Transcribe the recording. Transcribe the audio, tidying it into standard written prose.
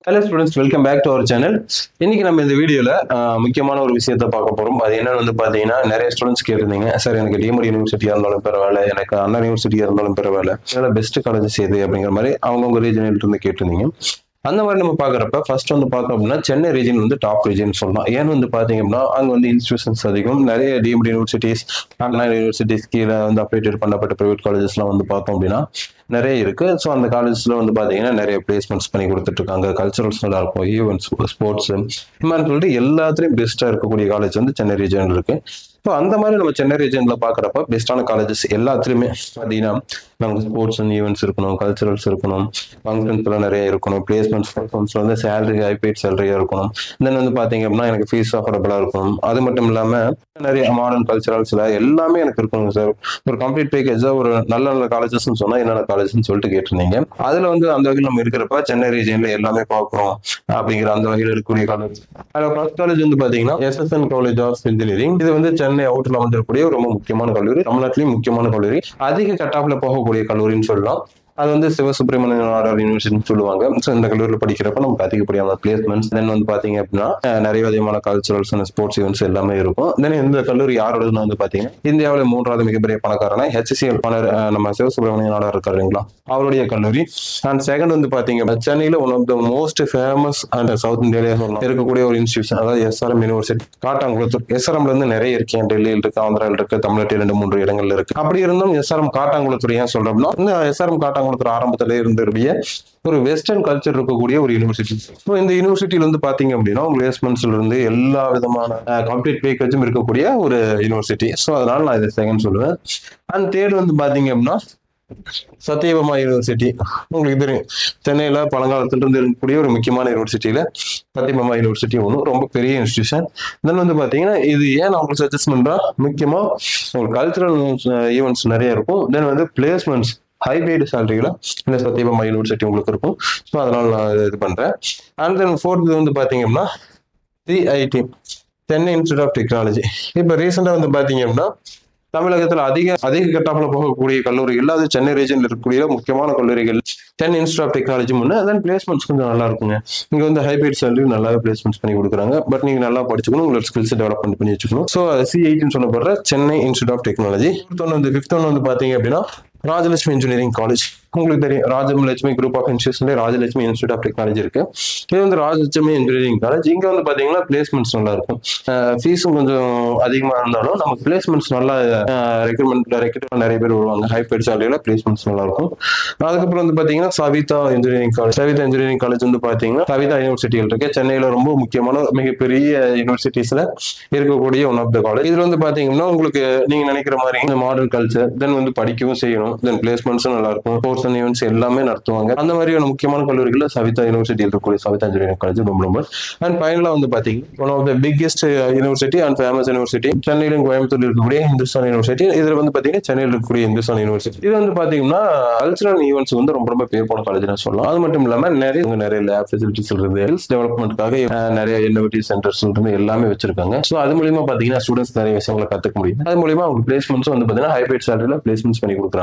Hello students, welcome back to our channel. இன்னைக்கு நம்ம இந்த வீடியோல முக்கியமான ஒரு விஷயத்த பார்க்க போறோம். அது என்னன்னு பாத்தீங்கன்னா, நிறைய ஸ்டூடெண்ட்ஸ் கேட்டிருந்தீங்க, சார் எனக்கு டிஎம்டி யூனிவர்சிட்டியா இருந்தாலும் பரவாயில்ல, எனக்கு அண்ணா யூனிவர்சிட்டியா இருந்தாலும் பரவாயில்ல, என்னோட பெஸ்ட் காலேஜஸ் எது அப்படிங்கிற மாதிரி அவங்கவுங்க ரீஜனில் இருந்து கேட்டிருந்தீங்க. அந்த மாதிரி நம்ம பாக்குறப்ப ஃபர்ஸ்ட் பார்த்தோம் அப்படின்னா சென்னை ரீஜன் டாப் ரீஜன் சொல்லலாம். ஏன்னு பாத்தீங்க அப்படின்னா அங்க இன்ஸ்டிடியூஷன்ஸ் அதிகம், நிறைய டிஎம்டி யூனிவர்சிட்டிஸ், அண்ணா யூனிவர்சிட்டிஸ் கீழே அப்டேட் பண்ணப்பட்ட பிரைவேட் காலேஜஸ் எல்லாம் பார்த்தோம் அப்படின்னா நிறைய இருக்கு. ஸோ அந்த காலேஜ்ல பாத்தீங்கன்னா நிறைய பிளேஸ்மெண்ட்ஸ் பண்ணி கொடுத்துட்டு இருக்காங்க. கல்ச்சரல்ஸ் நல்லா இருக்கும், ஈவெண்ட்ஸ், ஸ்போர்ட்ஸ், இந்த மாதிரி சொல்லிட்டு எல்லாத்துலயும் பெஸ்டா இருக்கக்கூடிய காலேஜ் சென்னை ரீஜன் இருக்கு. ஸோ அந்த மாதிரி நம்ம சென்னை ரீஜன்ல பாக்குறப்ப பெஸ்டான காலேஜஸ் எல்லாத்துலயுமே பாத்தீங்கன்னா நமக்கு ஸ்போர்ட்ஸ் அண்ட் ஈவெண்ட்ஸ் இருக்கணும், கல்ச்சரல்ஸ் இருக்கணும், ஃபங்க்ஷன்ஸ் எல்லாம் நிறைய இருக்கணும், பிளேஸ்மெண்ட்ஸ் சேலரி ஹைபேட் சேலரியா இருக்கணும். தென் பாத்தீங்க அப்படின்னா எனக்கு ஃபீஸ் அஃபோர்டபுளா இருக்கணும். அது மட்டும் இல்லாம நிறைய மாடர்ன் கல்ச்சரல்ஸ்ல எல்லாமே எனக்கு இருக்கணும் சார். ஒரு கம்ப்ளீட் பேக்கேஜா ஒரு நல்ல நல்ல காலேஜஸ் சொன்னா என்னென்ன காலேஜ்னு சொல்லிட்டு கேட்டிருந்தீங்க. அதுல அந்த வகையில் நம்ம இருக்கிறப்ப சென்னை ரீஜன்ல எல்லாமே பார்க்கிறோம் அப்படிங்கிற அந்த வகையில் இருக்கக்கூடிய காலேஜ். அதுல ஃபர்ஸ்ட் காலேஜ் பாத்தீங்கன்னா எஸ்எஸ்என் காலேஜ் ஆஃப் இன்ஜினியரிங். இது சென்னை அவுட்டர்ல இருக்கக்கூடிய ரொம்ப முக்கியமான கல்லூரி, தமிழ்நாட்டிலேயும் முக்கியமான கல்லூரி, அதிக கட்டாப்ல போகக்கூடிய கல்லூரின்னு சொல்லலாம். அது சிவசுப்ரமணியன் நாடார் யூனிவர்சிட்டின்னு சொல்லுவாங்க. ஸோ இந்த கல்லூரியில் படிக்கிறப்ப நமக்கு அதிகப்படியான பிளேஸ்மெண்ட்ஸ், தென் பாத்தீங்க அப்படின்னா நிறைய விதமான கல்ச்சரல்ஸ் அண்ட் ஸ்போர்ட்ஸ் ஈவெண்ட்ஸ் எல்லாமே இருக்கும். தென் இந்த கல்லூரி யாரோடதுன்னு பாத்தீங்கன்னா இந்தியாவில் 3வது மிகப்பெரிய பணக்காரனா HCL பணர் நம்ம சிவசுப்ரமணியன் நாடார் இருக்காரு இல்லைங்களா, அவருடைய கல்லூரி. அண்ட் செகண்ட் பாத்தீங்க சென்னையில one of the most famous and south இந்தியாவிலே இருக்கக்கூடிய ஒரு இன்ஸ்டிடியூஷன், அதாவது SRM யூனிவர்சிட்டி காட்டாங்குளத்தூர். SRMல நிறைய இருக்கு, டெல்லியில் இருக்கு, ஆந்திராவில் இருக்கு, தமிழ்நாட்டில் 2-3 இடங்கள்ல இருக்கு. அப்படி இருந்தும் SRM காட்டாங்குளத்தூர் ஏன் சொல்றோம்னா, இந்த SRM காட்டாங்குளத்தூர் ஆரம்பத்திலே இருந்தக்கூடிய ஒரு வெஸ்டர்ன் கல்ச்சர் இருக்கக்கூடிய ஒரு யூனிவர்சிட்டி. ஸோ இந்த யூனிவர்சிட்டியில பாத்தீங்க அப்படின்னா பிளேஸ்மெண்ட்ஸ்ல இருந்து எல்லா விதமான கம்ப்ளீட் பேக்கேஜும் இருக்கக்கூடிய ஒரு யூனிவர்சிட்டி. ஸோ அதனால நான் இதை செகண்ட் சொல்லுவேன். அண்ட் தேர்ட் பாத்தீங்க அப்படின்னா சத்யபாமா யூனிவர்சிட்டி. உங்களுக்கு தெரியும், சென்னையில பழங்காலத்துல இருந்து இருக்கக்கூடிய ஒரு முக்கியமான யூனிவர்சிட்டியில சத்யபாமா யூனிவர்சிட்டி ரொம்ப பெரிய இன்ஸ்டிடியூஷன். தென் பாத்தீங்கன்னா இது ஏன் நான் உங்களுக்கு சஜஸ்ட் பண்றேன், முக்கியமா உங்களுக்கு கல்ச்சரல் ஈவெண்ட்ஸ் நிறைய இருக்கும். தென் பிளேஸ்மெண்ட்ஸ் ஹைபேட் சேலரியில இந்த சத்யபாமா யூனிவர்சிட்டி உங்களுக்கு இருக்கும். ஸோ அதனால நான் இது பண்றேன். அண்ட் தென் ஃபோர்த் பாத்தீங்கன்னா CIT, Chennai institute of technology. இப்போ ரீசெண்டா பாத்தீங்க அப்படின்னா தமிழகத்துல அதிக கட்டாப்ல போகக்கூடிய கல்லூரிகள், அது சென்னை ரீஜன்ல இருக்கக்கூடிய முக்கியமான கல்லூரிகள். Chennai institute of technology then placements கொஞ்சம் நல்லா இருக்குங்க. இங்க ஹைபேட் சேலரி நல்லாவே பிளேஸ்மெண்ட்ஸ் பண்ணி கொடுக்குறாங்க. பட் நீங்க நல்லா படிச்சுக்கணும், உங்களோட ஸ்கில்ஸ் டெவலப்மெண்ட் பண்ணி வச்சுக்கணும். ஸோ CIT சொல்லப்படுற Chennai institute of technology. Fifth பாத்தீங்க அப்படின்னா ராஜலட்சுமி இன்ஜினியரிங் காலேஜ். உங்களுக்கு தெரியும், ராஜலட்சுமி குரூப் ஆஃப் இன்ஸ்டியூஷன்ல ராஜலட்சுமி இன்ஸ்டியூட் ஆஃப் டெக்னாலஜி இருக்கு. இது ராஜலட்சுமி இன்ஜினியரிங் காலேஜ். இங்க பாத்தீங்கன்னா பிளேஸ்மெண்ட்ஸ் நல்லா இருக்கும். ஃபீஸும் கொஞ்சம் அதிகமா இருந்தாலும் நமக்கு பிளேஸ்மெண்ட்ஸ் நல்லா ரெக்ரூட்மெண்ட் நிறைய பேர் வருவாங்க. ஹைபேட் சேலரியில பிளேஸ்மெண்ட்ஸ் நல்லா இருக்கும். அதுக்கப்புறம் பாத்தீங்கன்னா Saveetha engineering college. Saveetha engineering college பாத்தீங்கன்னா சவிதா யூனிவர்சிட்டிகள் இருக்கு. சென்னையில ரொம்ப முக்கியமான மிகப்பெரிய யூனிவர்சிட்டிஸ்ல இருக்கக்கூடிய ஒன் ஆஃப் த காலேஜ். இதுல பாத்தீங்கன்னா உங்களுக்கு நீங்க நினைக்கிற மாதிரி மாடர்ன் கல்ச்சர், தென் படிக்கவும் செய்யணும், தென் பிளேஸ்மெண்ட்ஸும் நல்லா இருக்கும், ஸ்போர்ட்ஸ் அண்ட் ஈவெண்ட்ஸ் எல்லாமே நடத்துவாங்க. அந்த மாதிரியான முக்கியமான கல்லூரிகள் சவிதா யூனிவர்சிட்டி இருக்கக்கூடிய சவிதா இன்ஜினியரிங் காலேஜ் ரொம்ப. அண்ட் ஃபைனலா பாத்தீங்கன்னா one of the biggest university and famous university, சென்னையிலும் கோயம்புத்தூர் இருக்கக்கூடிய இந்துஸ்தான் யூனிவர்சிட்டி. இதுல பாத்தீங்கன்னா சென்னையில் இருக்கக்கூடிய இந்துஸ்தான் யூனிவர்சிட்டி. இது பாத்தீங்கன்னா கல்ச்சரல் ஈவெண்ட்ஸ் ரொம்ப பேர் போன காலேஜ் சொல்லலாம். அது மட்டும் இல்லாம நிறைய லேப் ஃபெசிலிட்டிஸ் இருந்து ஹெல்த் டெவலப்மெண்ட்காக நிறைய இன்னோவேட்டிவ் சென்டர்ஸ் எல்லாமே வச்சிருக்காங்க. ஸோ அது மூலியமா பாத்தீங்கன்னா ஸ்டூடெண்ட்ஸ் நிறைய விஷயங்களை கத்துக்க முடியும். அது மூலியமா அவங்க பிளேஸ்மெண்ட்ஸ் பாத்தீங்கன்னா ஹைபேட் சேலரியில பிளேஸ்மெண்ட்ஸ் பண்ணி கொடுக்குறாங்க.